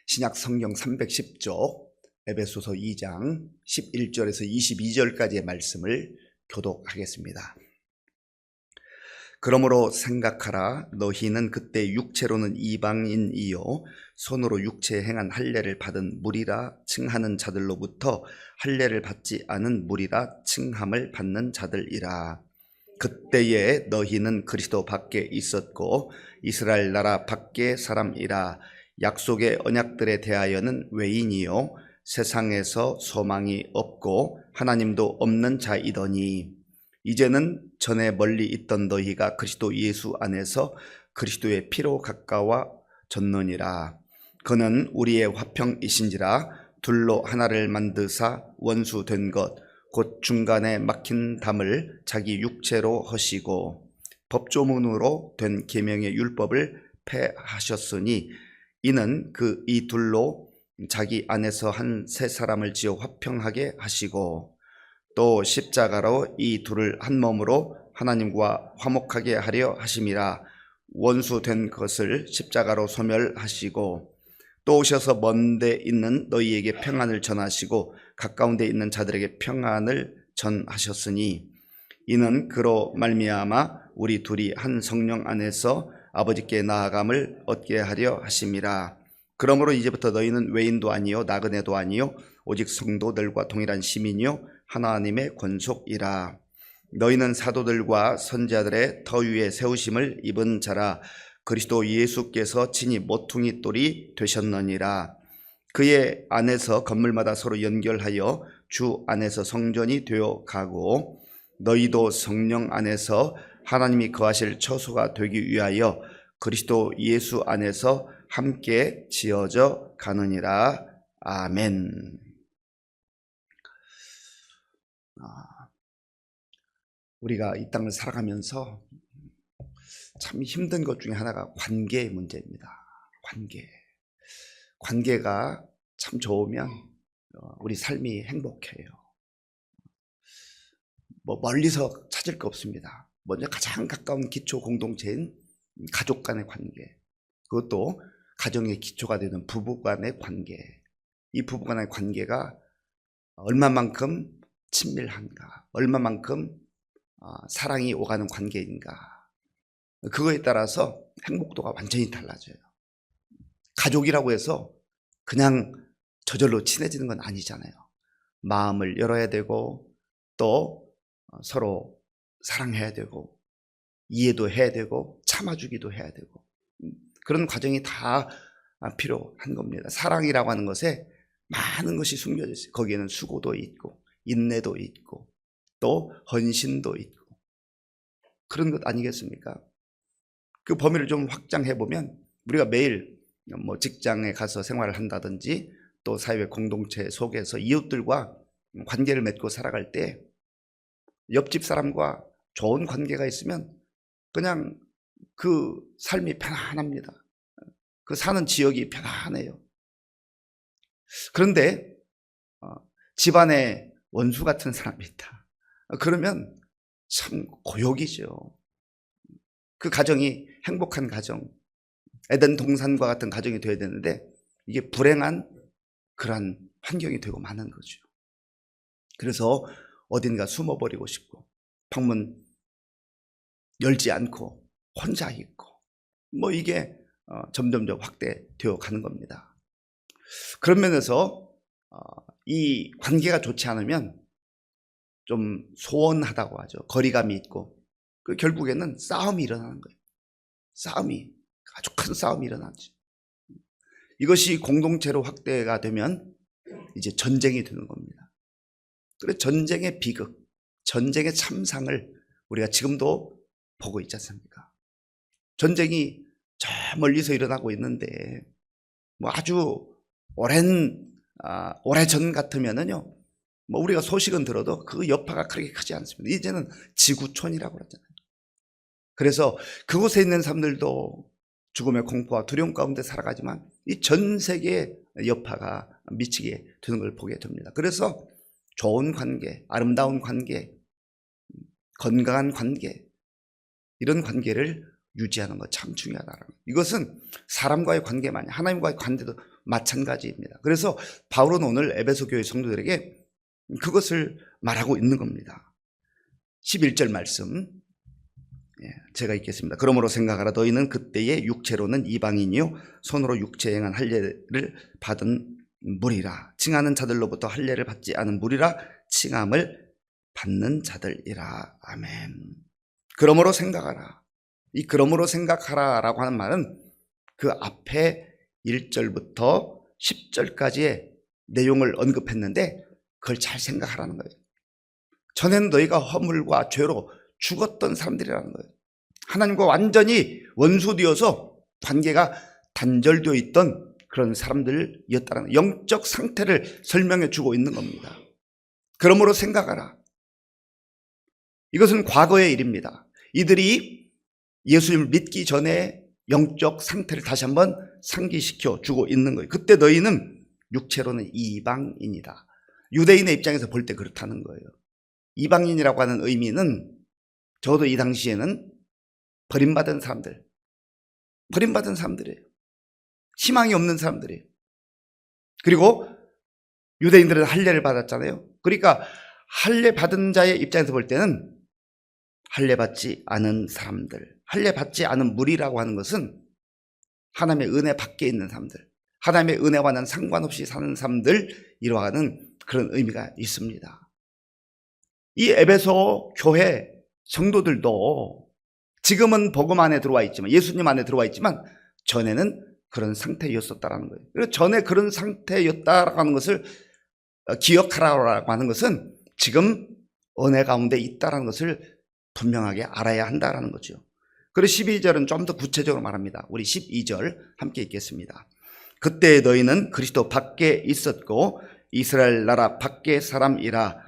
신약 성경 310쪽 에베소서 2장 11절에서 22절까지의 말씀을 교독하겠습니다. 그러므로 생각하라. 너희는 그때 육체로는 이방인이요 손으로 육체에 행한 할례를 받은 무리라 칭하는 자들로부터 할례를 받지 않은 무리라 칭함을 받는 자들이라. 그때에 너희는 그리스도 밖에 있었고 이스라엘 나라 밖의 사람이라. 약속의 언약들에 대하여는 외인이요 세상에서 소망이 없고 하나님도 없는 자이더니 이제는 전에 멀리 있던 너희가 그리스도 예수 안에서 그리스도의 피로 가까워졌느니라. 그는 우리의 화평이신지라 둘로 하나를 만드사 원수 된 것 곧 중간에 막힌 담을 자기 육체로 하시고 법조문으로 된 계명의 율법을 폐하셨으니 이는 이 둘로 자기 안에서 한 새 사람을 지어 화평하게 하시고 또 십자가로 이 둘을 한 몸으로 하나님과 화목하게 하려 하심이라. 원수 된 것을 십자가로 소멸하시고 또 오셔서 먼 데 있는 너희에게 평안을 전하시고 가까운 데 있는 자들에게 평안을 전하셨으니 이는 그로 말미암아 우리 둘이 한 성령 안에서 아버지께 나아감을 얻게 하려 하심이라. 그러므로 이제부터 너희는 외인도 아니요 나그네도 아니요 오직 성도들과 동일한 시민이요 하나님의 권속이라. 너희는 사도들과 선지자들의 터 위에 세우심을 입은 자라. 그리스도 예수께서 친히 모퉁이 돌이 되셨느니라. 그의 안에서 건물마다 서로 연결하여 주 안에서 성전이 되어 가고 너희도 성령 안에서 하나님이 거하실 처소가 되기 위하여 그리스도 예수 안에서 함께 지어져 가느니라. 아멘. 우리가 이 땅을 살아가면서 참 힘든 것 중에 하나가 관계의 문제입니다. 관계가 참 좋으면 우리 삶이 행복해요. 멀리서 찾을 거 없습니다. 먼저 가장 가까운 기초 공동체인 가족 간의 관계, 그것도 가정의 기초가 되는 부부 간의 관계, 이 부부 간의 관계가 얼마만큼 친밀한가, 얼마만큼 사랑이 오가는 관계인가, 그거에 따라서 행복도가 완전히 달라져요. 가족이라고 해서 그냥 저절로 친해지는 건 아니잖아요. 마음을 열어야 되고 또 서로 사랑해야 되고 이해도 해야 되고 참아주기도 해야 되고 그런 과정이 다 필요한 겁니다. 사랑이라고 하는 것에 많은 것이 숨겨져 있어요. 거기에는 수고도 있고 인내도 있고 또 헌신도 있고 그런 것 아니겠습니까? 그 범위를 좀 확장해 보면 우리가 매일 직장에 가서 생활을 한다든지 또 사회 공동체 속에서 이웃들과 관계를 맺고 살아갈 때 옆집 사람과 좋은 관계가 있으면 그냥 그 삶이 편안합니다. 그 사는 지역이 편안해요. 그런데 집안에 원수 같은 사람이 있다. 그러면 참 고역이죠. 그 가정이 행복한 가정, 에덴 동산과 같은 가정이 되어야 되는데 이게 불행한 그러한 환경이 되고 마는 거죠. 그래서 어딘가 숨어버리고 싶고 방문 열지 않고 혼자 있고 이게 점점점 확대되어 가는 겁니다. 그런 면에서 이 관계가 좋지 않으면 좀 소원하다고 하죠. 거리감이 있고 결국에는 싸움이 일어나는 거예요. 아주 큰 싸움이 일어나죠. 이것이 공동체로 확대가 되면 이제 전쟁이 되는 겁니다. 그래서 전쟁의 비극, 전쟁의 참상을 우리가 지금도 보고 있지 않습니까? 전쟁이 저 멀리서 일어나고 있는데 아주 오래전 같으면은요, 우리가 소식은 들어도 그 여파가 그렇게 크지 않습니다. 이제는 지구촌이라고 그러잖아요. 그래서 그곳에 있는 사람들도 죽음의 공포와 두려움 가운데 살아가지만 이 전 세계에 여파가 미치게 되는 걸 보게 됩니다. 그래서 좋은 관계, 아름다운 관계, 건강한 관계, 이런 관계를 유지하는 것 참 중요하다는 거예요. 이것은 사람과의 관계만이, 하나님과의 관계도 마찬가지입니다. 그래서 바울은 오늘 에베소 교회 성도들에게 그것을 말하고 있는 겁니다. 11절 말씀 제가 읽겠습니다. 그러므로 생각하라. 너희는 그때의 육체로는 이방인이요 손으로 육체에 행한 할례를 받은 무리라. 칭하는 자들로부터 할례를 받지 않은 무리라. 칭함을 받는 자들이라. 아멘. 그러므로 생각하라. 이 그러므로 생각하라 라고 하는 말은 그 앞에 1절부터 10절까지의 내용을 언급했는데 그걸 잘 생각하라는 거예요. 전에는 너희가 허물과 죄로 죽었던 사람들이라는 거예요. 하나님과 완전히 원수되어서 관계가 단절되어 있던 그런 사람들이었다는 영적 상태를 설명해 주고 있는 겁니다. 그러므로 생각하라. 이것은 과거의 일입니다. 이들이 예수님을 믿기 전에 영적 상태를 다시 한번 상기시켜 주고 있는 거예요. 그때 너희는 육체로는 이방인이다. 유대인의 입장에서 볼 때 그렇다는 거예요. 이방인이라고 하는 의미는 적어도 이 당시에는 버림받은 사람들이에요. 희망이 없는 사람들이에요. 그리고 유대인들은 할례를 받았잖아요. 그러니까 할례 받은 자의 입장에서 볼 때는 할례 받지 않은 사람들, 할례 받지 않은 무리라고 하는 것은 하나님의 은혜 밖에 있는 사람들, 하나님의 은혜와는 상관없이 사는 사람들, 이러한 그런 의미가 있습니다. 이 에베소 교회 성도들도 지금은 복음 안에 들어와 있지만, 예수님 안에 들어와 있지만 전에는 그런 상태였었다라는 거예요. 그래서 전에 그런 상태였다라고 하는 것을 기억하라고 하는 것은 지금 은혜 가운데 있다라는 것을 분명하게 알아야 한다라는 거죠. 그리고 12절은 좀 더 구체적으로 말합니다. 우리 12절 함께 읽겠습니다. 그때 너희는 그리스도 밖에 있었고 이스라엘 나라 밖의 사람이라.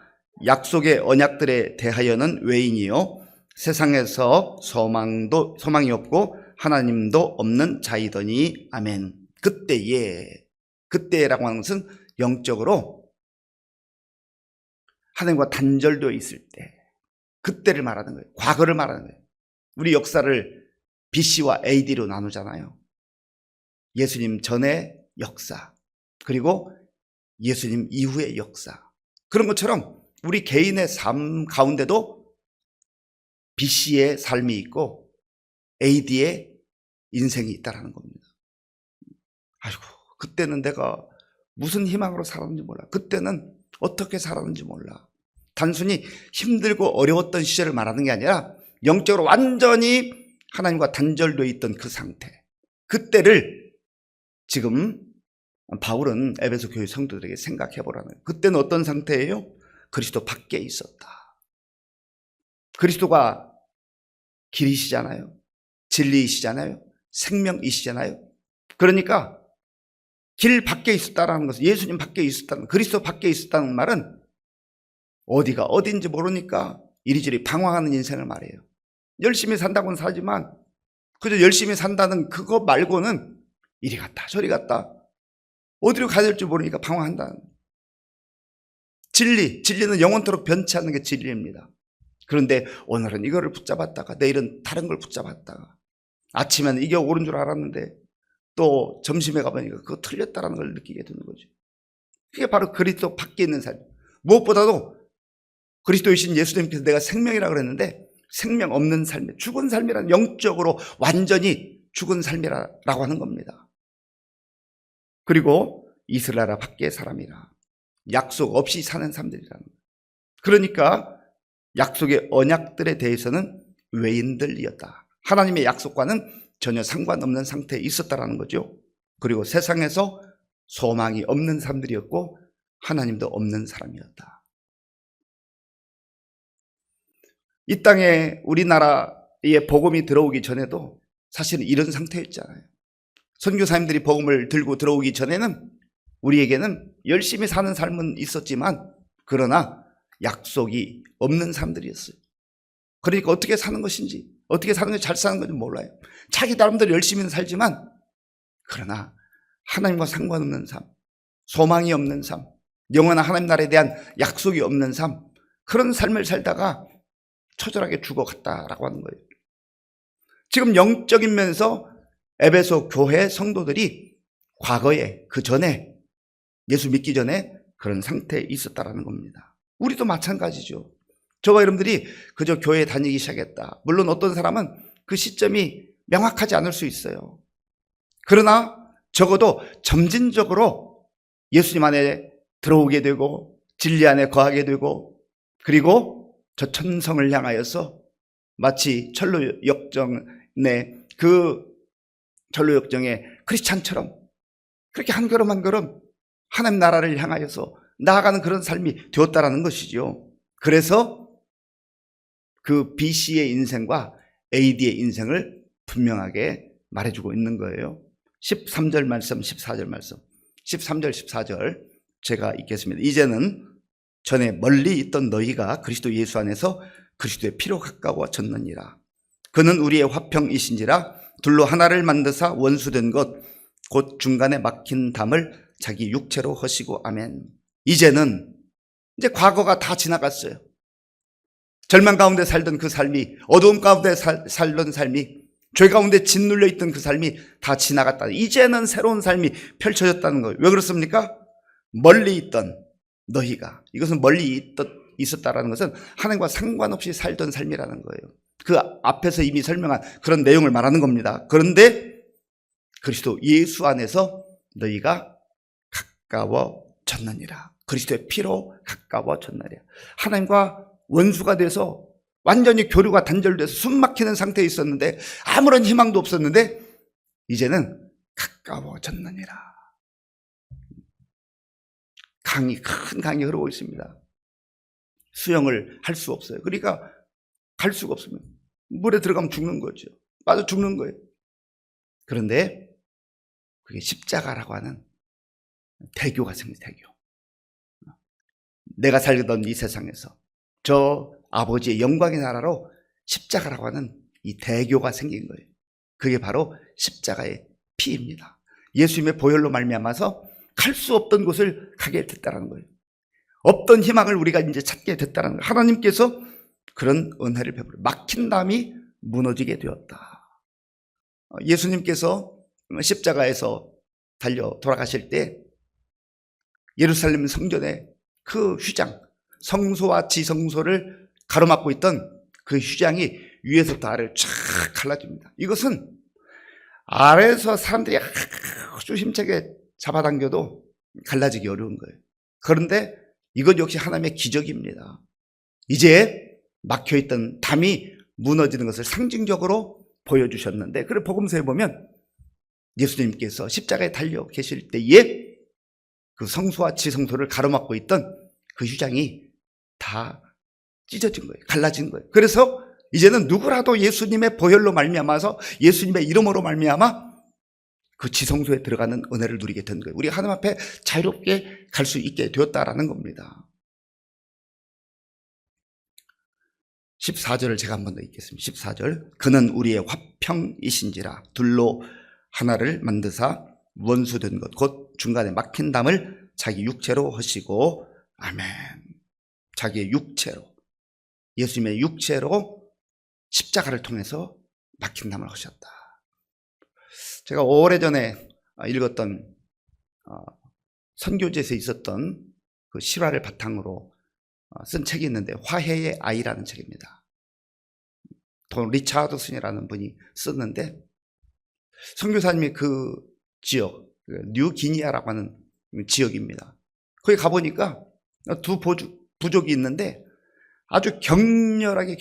약속의 언약들에 대하여는 외인이요 세상에서 소망이 없고 하나님도 없는 자이더니. 아멘. 그때라고 하는 것은 영적으로 하나님과 단절되어 있을 때, 그때를 말하는 거예요. 과거를 말하는 거예요. 우리 역사를 BC와 AD로 나누잖아요. 예수님 전의 역사, 그리고 예수님 이후의 역사. 그런 것처럼 우리 개인의 삶 가운데도 BC의 삶이 있고 AD의 인생이 있다는 겁니다. 아이고, 그때는 내가 무슨 희망으로 살았는지 몰라. 그때는 어떻게 살았는지 몰라. 단순히 힘들고 어려웠던 시절을 말하는 게 아니라 영적으로 완전히 하나님과 단절되어 있던 그 상태, 그때를 지금 바울은 에베소 교회 성도들에게 생각해 보라는 거예요. 그때는 어떤 상태예요? 그리스도 밖에 있었다. 그리스도가 길이시잖아요. 진리이시잖아요. 생명이시잖아요. 그러니까 길 밖에 있었다라는 것은, 예수님 밖에 있었다는, 그리스도 밖에 있었다는 말은 어디가 어딘지 모르니까 이리저리 방황하는 인생을 말해요. 열심히 산다고는 살지만 그저 열심히 산다는 그거 말고는 이리 갔다 저리 갔다 어디로 가야 될지 모르니까 방황한다는. 진리는 영원토록 변치 않는 게 진리입니다. 그런데 오늘은 이거를 붙잡았다가 내일은 다른 걸 붙잡았다가, 아침에는 이게 옳은 줄 알았는데 또 점심에 가보니까 그거 틀렸다라는 걸 느끼게 되는 거죠. 그게 바로 그리스도 밖에 있는 삶. 무엇보다도 그리스도이신 예수님께서 내가 생명이라고 그랬는데 생명 없는 삶, 죽은 삶이란, 영적으로 완전히 죽은 삶이라고 하는 겁니다. 그리고 이스라엘 나라 밖의 사람이라. 약속 없이 사는 사람들이라는 거예요. 그러니까 약속의 언약들에 대해서는 외인들이었다. 하나님의 약속과는 전혀 상관없는 상태에 있었다라는 거죠. 그리고 세상에서 소망이 없는 사람들이었고 하나님도 없는 사람이었다. 이 땅에 우리나라에 복음이 들어오기 전에도 사실은 이런 상태였잖아요. 선교사님들이 복음을 들고 들어오기 전에는 우리에게는 열심히 사는 삶은 있었지만 그러나 약속이 없는 사람들이었어요. 그러니까 어떻게 사는 것인지, 어떻게 사는 것이 잘 사는 건지 몰라요. 자기 나름대로 열심히는 살지만 그러나 하나님과 상관없는 삶, 소망이 없는 삶, 영원한 하나님 나라에 대한 약속이 없는 삶, 그런 삶을 살다가 처절하게 죽어갔다라고 하는 거예요. 지금 영적인 면에서 에베소 교회 성도들이 과거에 그 전에 예수 믿기 전에 그런 상태에 있었다라는 겁니다. 우리도 마찬가지죠. 저와 여러분들이 그저 교회 다니기 시작했다. 물론 어떤 사람은 그 시점이 명확하지 않을 수 있어요. 그러나 적어도 점진적으로 예수님 안에 들어오게 되고 진리 안에 거하게 되고 그리고 저 천성을 향하여서 마치 전로역정의 크리스찬처럼 그렇게 한 걸음 한 걸음 하나님 나라를 향하여서 나아가는 그런 삶이 되었다라는 것이죠. 그래서 그 BC의 인생과 AD의 인생을 분명하게 말해주고 있는 거예요. 13절 말씀, 14절 말씀. 13절, 14절 제가 읽겠습니다. 이제는 전에 멀리 있던 너희가 그리스도 예수 안에서 그리스도의 피로 가까워졌느니라. 그는 우리의 화평이신지라 둘로 하나를 만드사 원수된 것 곧 중간에 막힌 담을 자기 육체로 허시고 아멘. 이제는 이제 과거가 다 지나갔어요. 절망 가운데 살던 그 삶이, 어두움 가운데 살던 삶이, 죄 가운데 짓눌려 있던 그 삶이 다 지나갔다. 이제는 새로운 삶이 펼쳐졌다는 거예요. 왜 그렇습니까? 멀리 있던 너희가, 이것은 멀리 있었다라는 것은 하나님과 상관없이 살던 삶이라는 거예요. 그 앞에서 이미 설명한 그런 내용을 말하는 겁니다. 그런데 그리스도 예수 안에서 너희가 가까워졌느니라. 그리스도의 피로 가까워졌느니라. 하나님과 원수가 돼서 완전히 교류가 단절돼서 숨 막히는 상태에 있었는데 아무런 희망도 없었는데 이제는 가까워졌느니라. 큰 강이 흐르고 있습니다. 수영을 할 수 없어요. 그러니까 갈 수가 없으면 물에 들어가면 죽는 거죠. 빠져 죽는 거예요. 그런데 그게 십자가라고 하는 대교가 생깁니다. 대교. 내가 살던 이 세상에서 저 아버지의 영광의 나라로 십자가라고 하는 이 대교가 생긴 거예요. 그게 바로 십자가의 피입니다. 예수님의 보혈로 말미암아서 갈 수 없던 곳을 가게 됐다는 거예요. 없던 희망을 우리가 이제 찾게 됐다는 거예요. 하나님께서 그런 은혜를 베풀어 막힌 담이 무너지게 되었다. 예수님께서 십자가에서 달려 돌아가실 때 예루살렘 성전에 그 휘장, 성소와 지성소를 가로막고 있던 그 휘장이 위에서부터 아래를 쫙 갈라집니다. 이것은 아래에서 사람들이 아주 힘차게 잡아당겨도 갈라지기 어려운 거예요. 그런데 이것 역시 하나님의 기적입니다. 이제 막혀있던 담이 무너지는 것을 상징적으로 보여주셨는데, 그래 복음서에 보면 예수님께서 십자가에 달려 계실 때에 그 성소와 지성소를 가로막고 있던 그 휘장이 다 찢어진 거예요. 갈라진 거예요. 그래서 이제는 누구라도 예수님의 보혈로 말미암아서 예수님의 이름으로 말미암아 그 지성소에 들어가는 은혜를 누리게 된 거예요. 우리 하나님 앞에 자유롭게 갈 수 있게 되었다라는 겁니다. 14절을 제가 한 번 더 읽겠습니다. 14절. 그는 우리의 화평이신지라 둘로 하나를 만드사 원수된 것 곧 중간에 막힌 담을 자기 육체로 하시고 아멘. 자기의 육체로, 예수님의 육체로 십자가를 통해서 막힌 담을 하셨다. 제가 오래전에 읽었던 선교지에서 있었던 그 실화를 바탕으로 쓴 책이 있는데 화해의 아이라는 책입니다. 돈 리차드슨이라는 분이 썼는데 선교사님이 그 지역, 뉴기니아라고 하는 지역입니다. 거기 가보니까 두 부족이 있는데 아주 격렬하게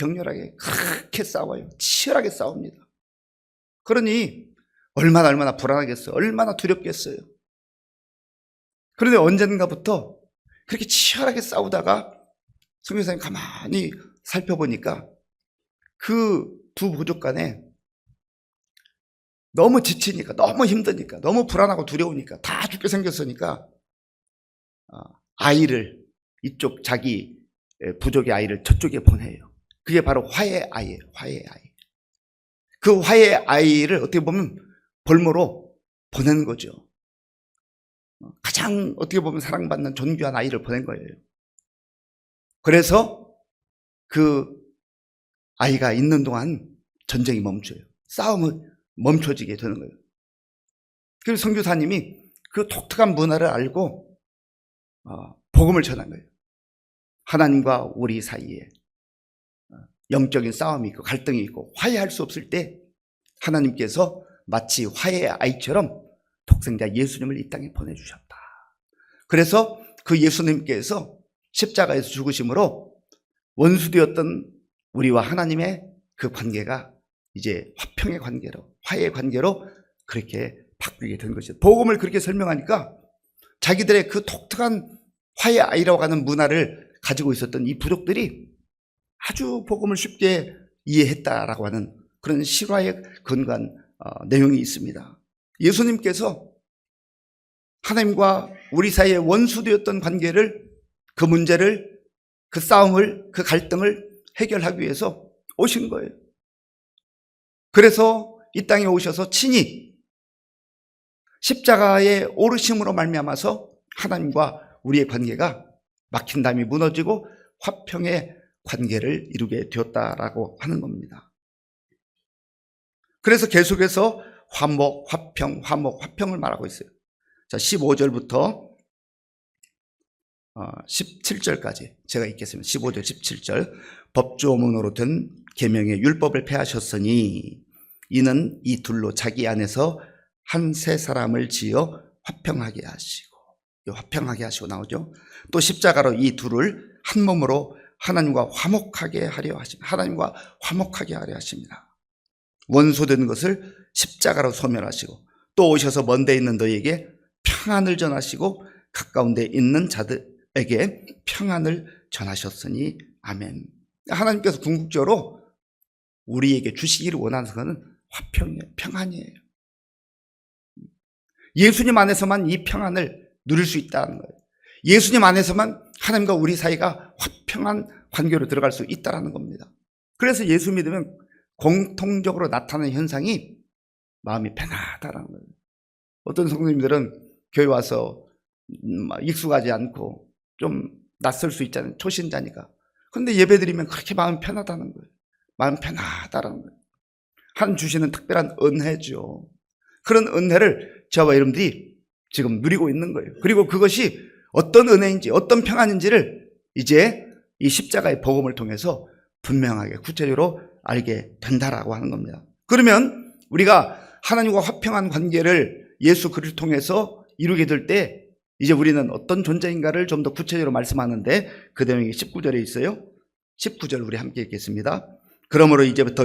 그렇게 싸워요. 치열하게 싸웁니다. 그러니 얼마나 불안하겠어요. 얼마나 두렵겠어요. 그런데 언젠가부터 그렇게 치열하게 싸우다가 선교사님 가만히 살펴보니까 그 두 부족 간에 너무 지치니까, 너무 힘드니까, 너무 불안하고 두려우니까, 다 죽게 생겼으니까 아이를, 이쪽 자기 부족의 아이를 저쪽에 보내요. 그게 바로 화해의 아이예요. 화해의 아이. 그 화해의 아이를 어떻게 보면 볼모로 보낸 거죠. 가장 어떻게 보면 사랑받는 존귀한 아이를 보낸 거예요. 그래서 그 아이가 있는 동안 전쟁이 멈춰요. 싸움은 멈춰지게 되는 거예요. 그래서 선교사님이 그 독특한 문화를 알고 복음을 전한 거예요. 하나님과 우리 사이에 영적인 싸움이 있고 갈등이 있고 화해할 수 없을 때 하나님께서 마치 화해의 아이처럼 독생자 예수님을 이 땅에 보내주셨다. 그래서 그 예수님께서 십자가에서 죽으심으로 원수되었던 우리와 하나님의 그 관계가 이제 화평의 관계로, 화해의 관계로 그렇게 바뀌게 된 것이죠. 복음을 그렇게 설명하니까 자기들의 그 독특한 화해의 아이라고 하는 문화를 가지고 있었던 이 부족들이 아주 복음을 쉽게 이해했다라고 하는 그런 실화에 근거한 내용이 있습니다. 예수님께서 하나님과 우리 사이에 원수되었던 관계를, 그 문제를, 그 싸움을, 그 갈등을 해결하기 위해서 오신 거예요. 그래서 이 땅에 오셔서 친히 십자가에 오르심으로 말미암아서 하나님과 우리의 관계가 막힌 담이 무너지고 화평의 관계를 이루게 되었다라고 하는 겁니다. 그래서 계속해서 화목, 화평, 화목, 화평을 말하고 있어요. 자, 15절부터 17절까지 제가 읽겠습니다. 15절, 17절. 법조문으로 된 계명의 율법을 폐하셨으니 이는 이 둘로 자기 안에서 한 세 사람을 지어 화평하게 하시고, 화평하게 하시고 나오죠. 또 십자가로 이 둘을 한 몸으로 하나님과 화목하게 하려 하십니다. 하나님과 화목하게 하려 하십니다. 원소된 것을 십자가로 소멸하시고 또 오셔서 먼 데 있는 너희에게 평안을 전하시고 가까운 데 있는 자들에게 평안을 전하셨으니 아멘. 하나님께서 궁극적으로 우리에게 주시기를 원하는 것은 화평이에요. 평안이에요. 예수님 안에서만 이 평안을 누릴 수 있다는 거예요. 예수님 안에서만 하나님과 우리 사이가 화평한 관계로 들어갈 수 있다는 겁니다. 그래서 예수 믿으면 공통적으로 나타나는 현상이 마음이 편하다는 거예요. 어떤 성도님들은 교회 와서 익숙하지 않고 좀 낯설 수 있잖아요. 초신자니까. 그런데 예배드리면 그렇게 마음이 편하다는 거예요. 마음 편하다는 거예요. 하나님 주시는 특별한 은혜죠. 그런 은혜를 저와 여러분들이 지금 누리고 있는 거예요. 그리고 그것이 어떤 은혜인지 어떤 평안인지를 이제 이 십자가의 복음을 통해서 분명하게 구체적으로 알게 된다라고 하는 겁니다. 그러면 우리가 하나님과 화평한 관계를 예수 그리스도를 통해서 이루게 될 때 이제 우리는 어떤 존재인가를 좀 더 구체적으로 말씀하는데 그 내용이 19절에 있어요. 19절 우리 함께 읽겠습니다. 그러므로 이제부터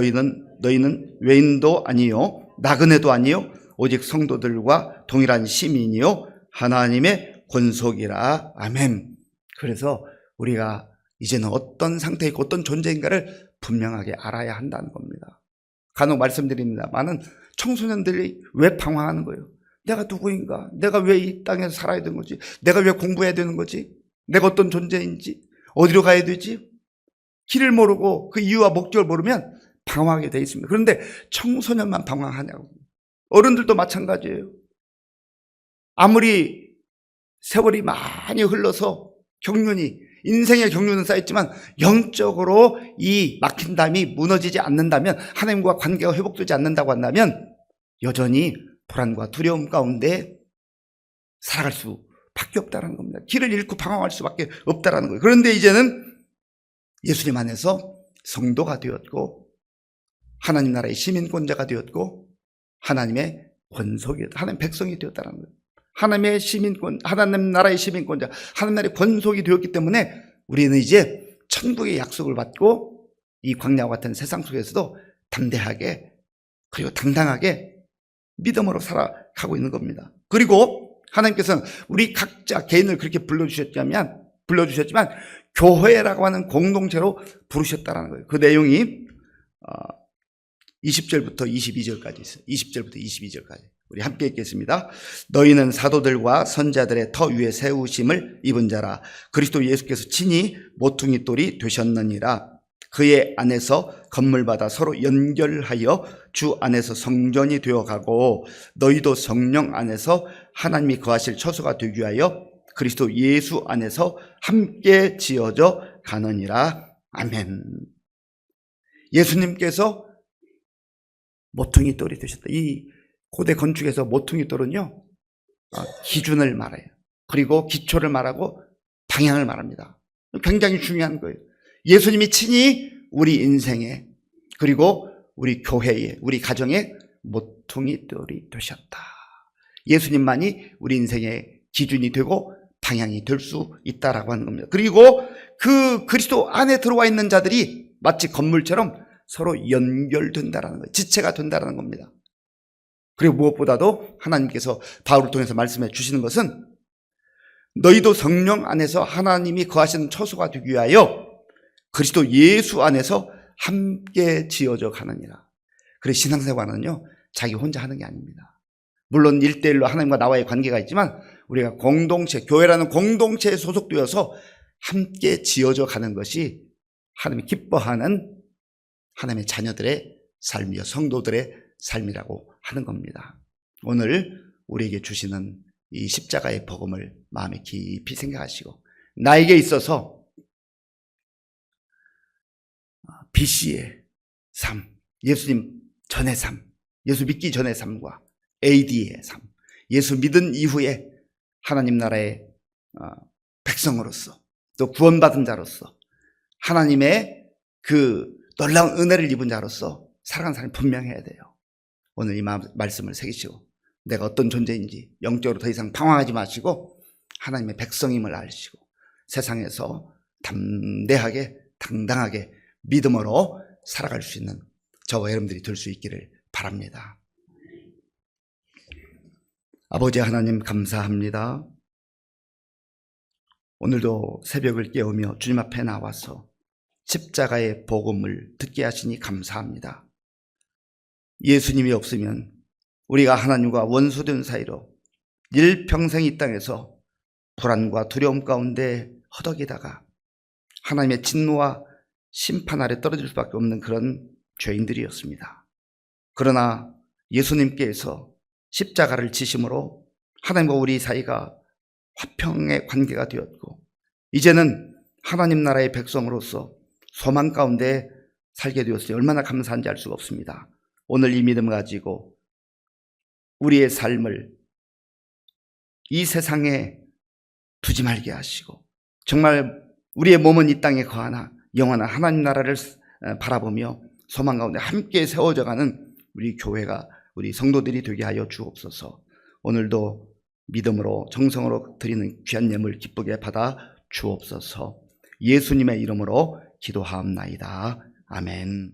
너희는 외인도 아니요 나그네도 아니요 오직 성도들과 동일한 시민이요 하나님의 권속이라. 아멘. 그래서 우리가 이제는 어떤 상태에 있고 어떤 존재인가를 분명하게 알아야 한다는 겁니다. 간혹 말씀드립니다만은 청소년들이 왜 방황하는 거예요? 내가 누구인가? 내가 왜 이 땅에서 살아야 되는 거지? 내가 왜 공부해야 되는 거지? 내가 어떤 존재인지? 어디로 가야 되지? 길을 모르고 그 이유와 목적을 모르면 방황하게 돼 있습니다. 그런데 청소년만 방황하냐고. 어른들도 마찬가지예요. 아무리 세월이 많이 흘러서 인생의 경륜은 쌓였지만 영적으로 이 막힌 담이 무너지지 않는다면, 하나님과 관계가 회복되지 않는다고 한다면 여전히 불안과 두려움 가운데 살아갈 수밖에 없다는 겁니다. 길을 잃고 방황할 수밖에 없다는 거예요. 그런데 이제는 예수님 안에서 성도가 되었고 하나님 나라의 시민권자가 되었고 하나님의 권속이, 하나님 백성이 되었다는 거예요. 하나님의 시민권, 하나님 나라의 시민권자, 하나님 나라의 권속이 되었기 때문에 우리는 이제 천국의 약속을 받고 이 광야와 같은 세상 속에서도 담대하게 그리고 당당하게 믿음으로 살아가고 있는 겁니다. 그리고 하나님께서는 우리 각자 개인을 그렇게 불러주셨지만 교회라고 하는 공동체로 부르셨다는 거예요. 그 내용이 20절부터 22절까지 있어요. 20절부터 22절까지 우리 함께 읽겠습니다. 너희는 사도들과 선자들의 터 위에 세우심을 입은 자라. 그리스도 예수께서 친히 모퉁이 돌이 되셨느니라. 그의 안에서 건물마다 서로 연결하여 주 안에서 성전이 되어가고 너희도 성령 안에서 하나님이 거하실 처소가 되기 위하여 그리스도 예수 안에서 함께 지어져 가느니라. 아멘. 예수님께서 모퉁이 돌이 되셨다. 이 고대 건축에서 모퉁이 돌은요, 기준을 말해요. 그리고 기초를 말하고 방향을 말합니다. 굉장히 중요한 거예요. 예수님이 친히 우리 인생에 그리고 우리 교회에 우리 가정에 모퉁이 돌이 되셨다. 예수님만이 우리 인생의 기준이 되고 방향이 될 수 있다라고 하는 겁니다. 그리고 그 그리스도 안에 들어와 있는 자들이 마치 건물처럼 서로 연결된다라는 거예요. 지체가 된다라는 겁니다. 그리고 무엇보다도 하나님께서 바울을 통해서 말씀해 주시는 것은 너희도 성령 안에서 하나님이 거하시는 처소가 되기 위하여 그리스도 예수 안에서 함께 지어져 가느니라. 그래서 신앙생활은요, 자기 혼자 하는 게 아닙니다. 물론 1대1로 하나님과 나와의 관계가 있지만 우리가 공동체, 교회라는 공동체에 소속되어서 함께 지어져 가는 것이 하나님이 기뻐하는 하나님의 자녀들의 삶이요, 성도들의 삶이라고 하는 겁니다. 오늘 우리에게 주시는 이 십자가의 복음을 마음에 깊이 생각하시고 나에게 있어서 BC의 삶, 예수님 전의 삶, 예수 믿기 전의 삶과 AD의 삶, 예수 믿은 이후에 하나님 나라의 백성으로서 또 구원받은 자로서 하나님의 그 놀라운 은혜를 입은 자로서 살아가는 사람이 분명해야 돼요. 오늘 이 말씀을 새기시고 내가 어떤 존재인지 영적으로 더 이상 방황하지 마시고 하나님의 백성임을 아시고 세상에서 담대하게 당당하게 믿음으로 살아갈 수 있는 저와 여러분들이 될 수 있기를 바랍니다. 아버지 하나님 감사합니다. 오늘도 새벽을 깨우며 주님 앞에 나와서 십자가의 복음을 듣게 하시니 감사합니다. 예수님이 없으면 우리가 하나님과 원수된 사이로 일평생 이 땅에서 불안과 두려움 가운데 허덕이다가 하나님의 진노와 심판 아래 떨어질 수밖에 없는 그런 죄인들이었습니다. 그러나 예수님께서 십자가를 지심으로 하나님과 우리 사이가 화평의 관계가 되었고 이제는 하나님 나라의 백성으로서 소망 가운데 살게 되었으니 얼마나 감사한지 알 수가 없습니다. 오늘 이 믿음을 가지고 우리의 삶을 이 세상에 두지 말게 하시고 정말 우리의 몸은 이 땅에 거하나 영원한 하나님 나라를 바라보며 소망 가운데 함께 세워져가는 우리 교회가 우리 성도들이 되게 하여 주옵소서. 오늘도 믿음으로 정성으로 드리는 귀한 예물 기쁘게 받아 주옵소서. 예수님의 이름으로 기도하옵나이다. 아멘.